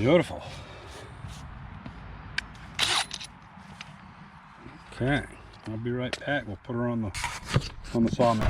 Beautiful. Okay, I'll be right back. We'll put her on the sawmill.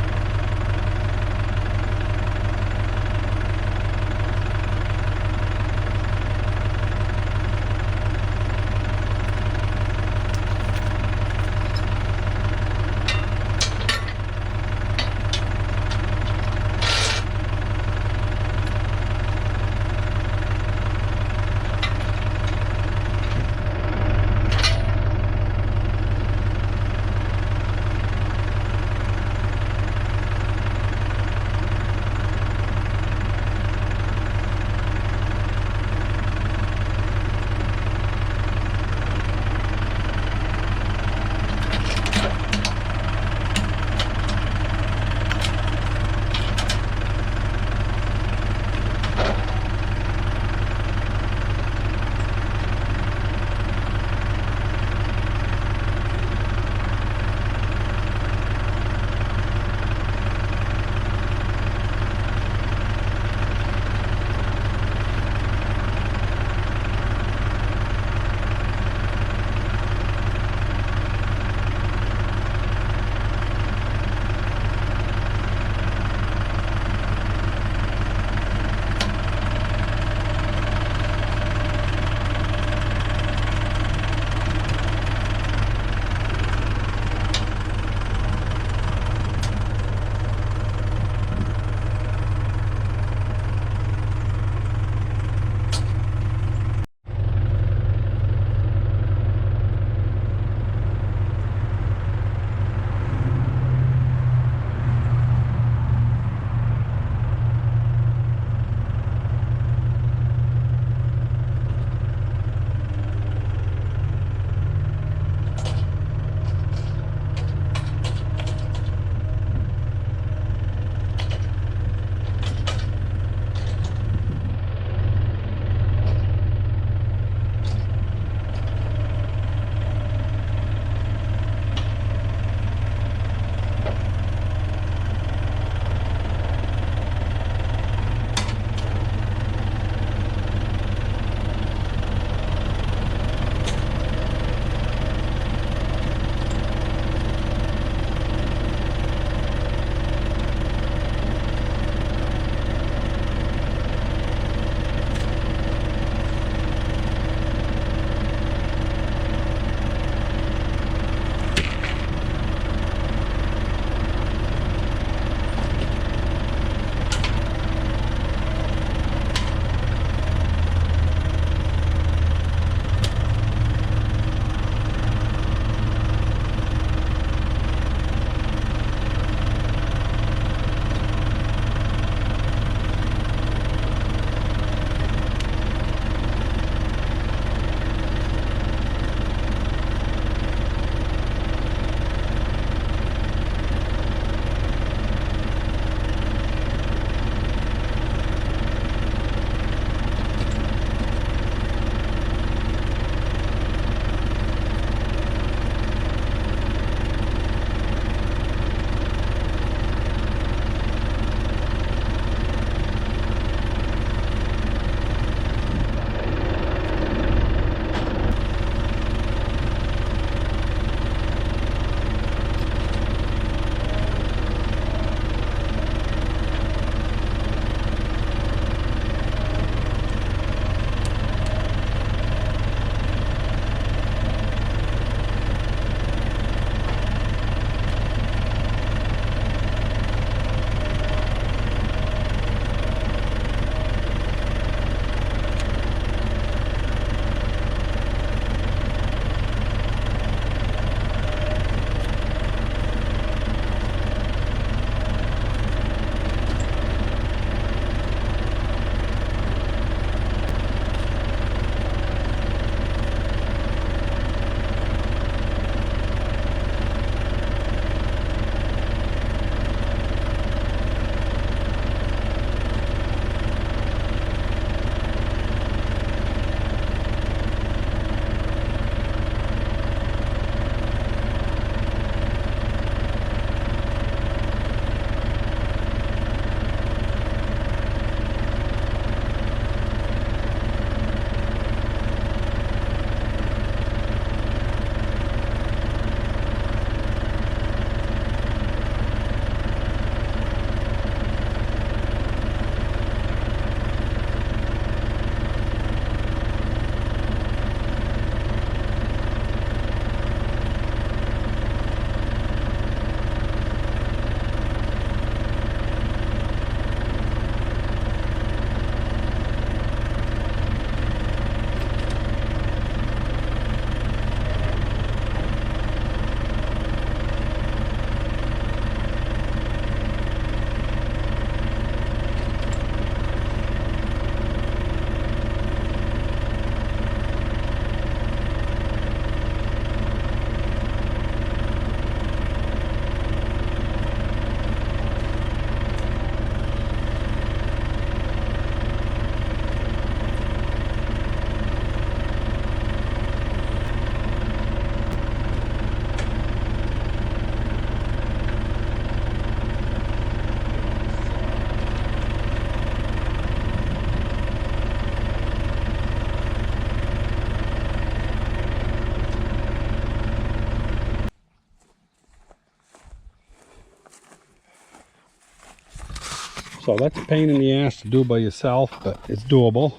So that's a pain in the ass to do by yourself, but it's doable.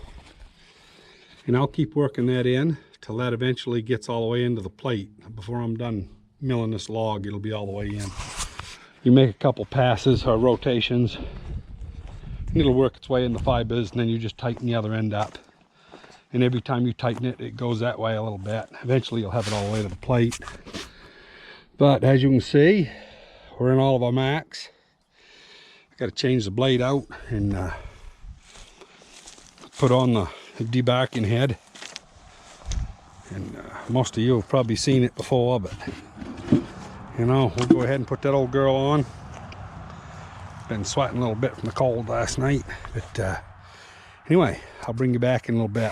And I'll keep working that in till that eventually gets all the way into the plate. Before I'm done milling this log, it'll be all the way in. You make a couple passes or rotations, and it'll work its way in the fibers, and then you just tighten the other end up. And every time you tighten it, it goes that way a little bit. Eventually you'll have it all the way to the plate. But as you can see, we're in all of our marks. I got to change the blade out and put on the debarking head. And most of you have probably seen it before, but you know, we'll go ahead and put that old girl on. Been sweating a little bit from the cold last night, but anyway, I'll bring you back in a little bit.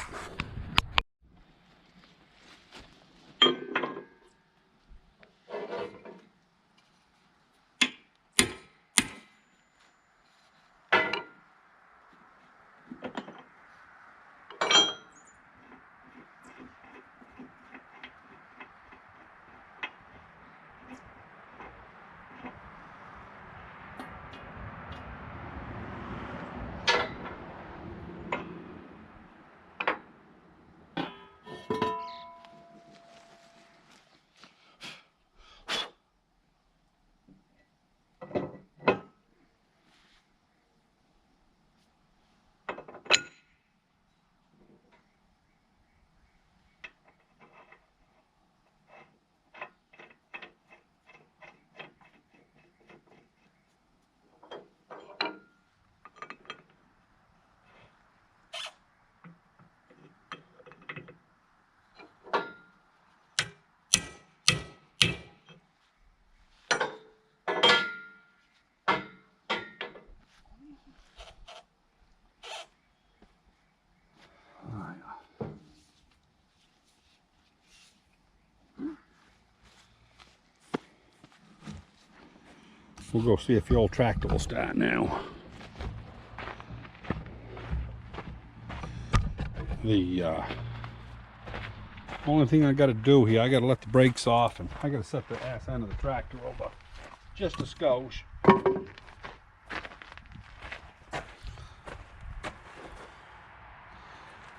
We'll go see if the old tractor will start now. The only thing I got to do here, I got to let the brakes off, and I got to set the ass end of the tractor over just a skosh.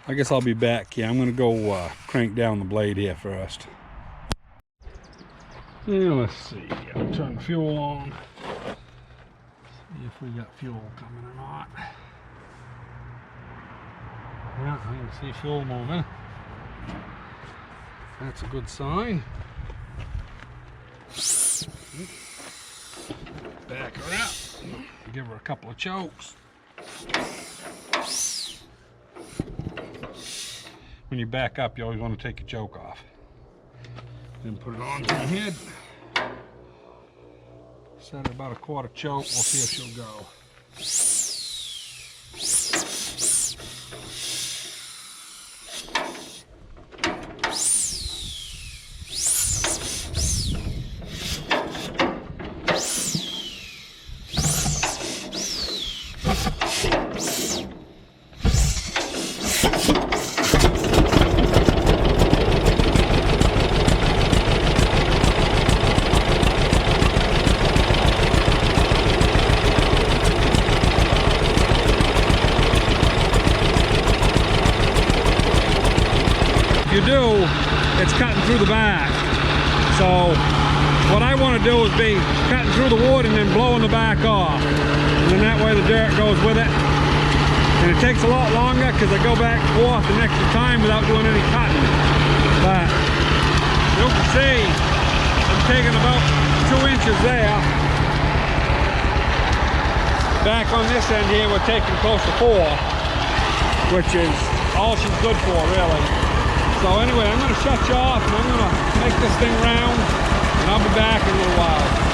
I guess I'll be back. Yeah, I'm going to go crank down the blade here first. Yeah, let's see. I'll turn the fuel on. See if we got fuel coming or not. Yeah, I can see fuel moving. That's a good sign. Back her up. Give her a couple of chokes. When you back up, you always want to take your choke off. Then put it on to the head. Set it about a quarter choke. We'll see if she'll go. Do, it's cutting through the back. So what I want to do is be cutting through the wood and then blowing the back off, and then that way the dirt goes with it. And it takes a lot longer because I go back and forth an extra time without doing any cutting. But you can see I'm taking about 2 inches there. Back on this end here we're taking close to 4, which is all she's good for, really. So anyway, I'm going to shut you off and I'm going to make this thing round, and I'll be back in a little while.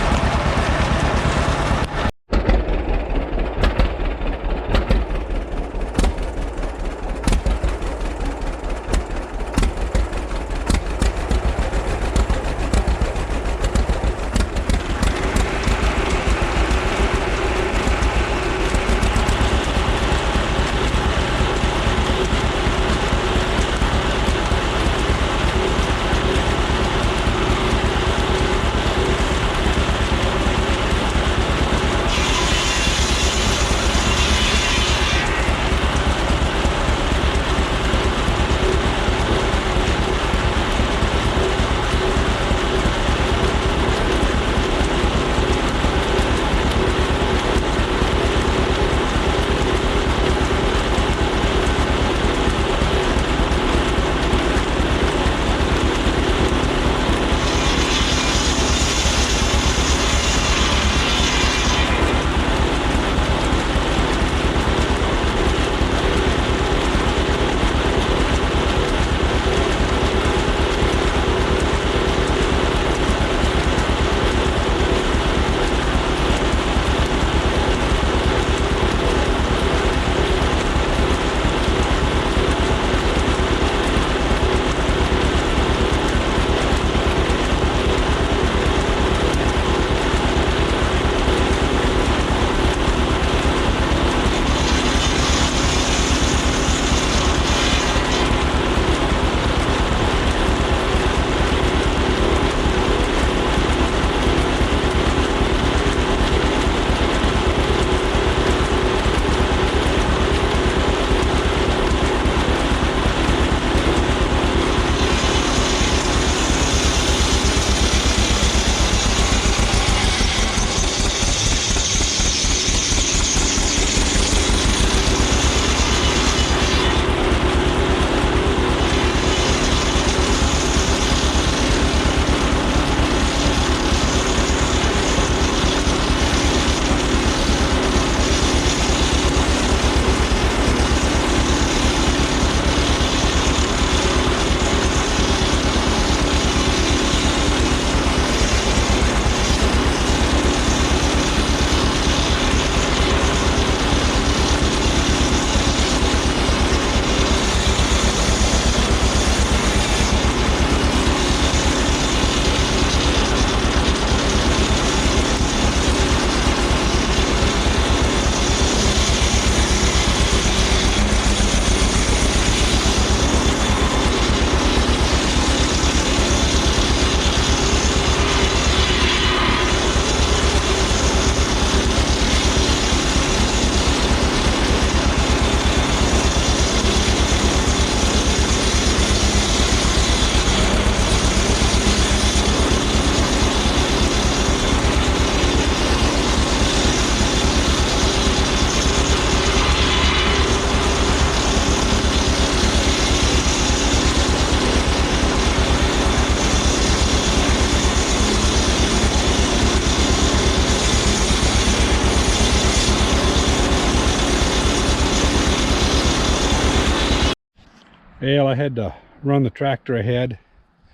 Well, I had to run the tractor ahead a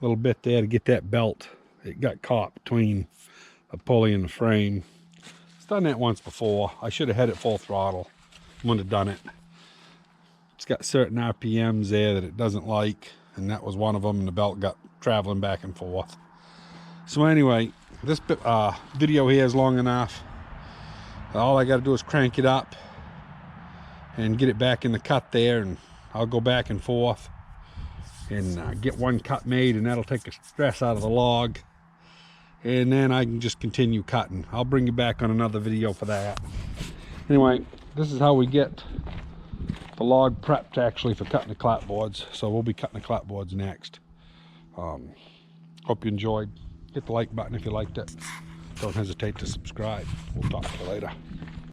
little bit there to get that belt. It got caught between the pulley and the frame. It's done that once before. I should have had it full throttle. Wouldn't have done it. It's got certain RPMs there that it doesn't like, and that was one of them, and the belt got traveling back and forth. So anyway, this video here is long enough. All I got to do is crank it up and get it back in the cut there, and I'll go back and forth and get one cut made, and that'll take the stress out of the log, and then I can just continue cutting. I'll bring you back on another video for that. Anyway, this is how we get the log prepped actually for cutting the clapboards. So we'll be cutting the clapboards next. Hope you enjoyed. Hit the like button if you liked it. Don't hesitate to subscribe. We'll talk to you later.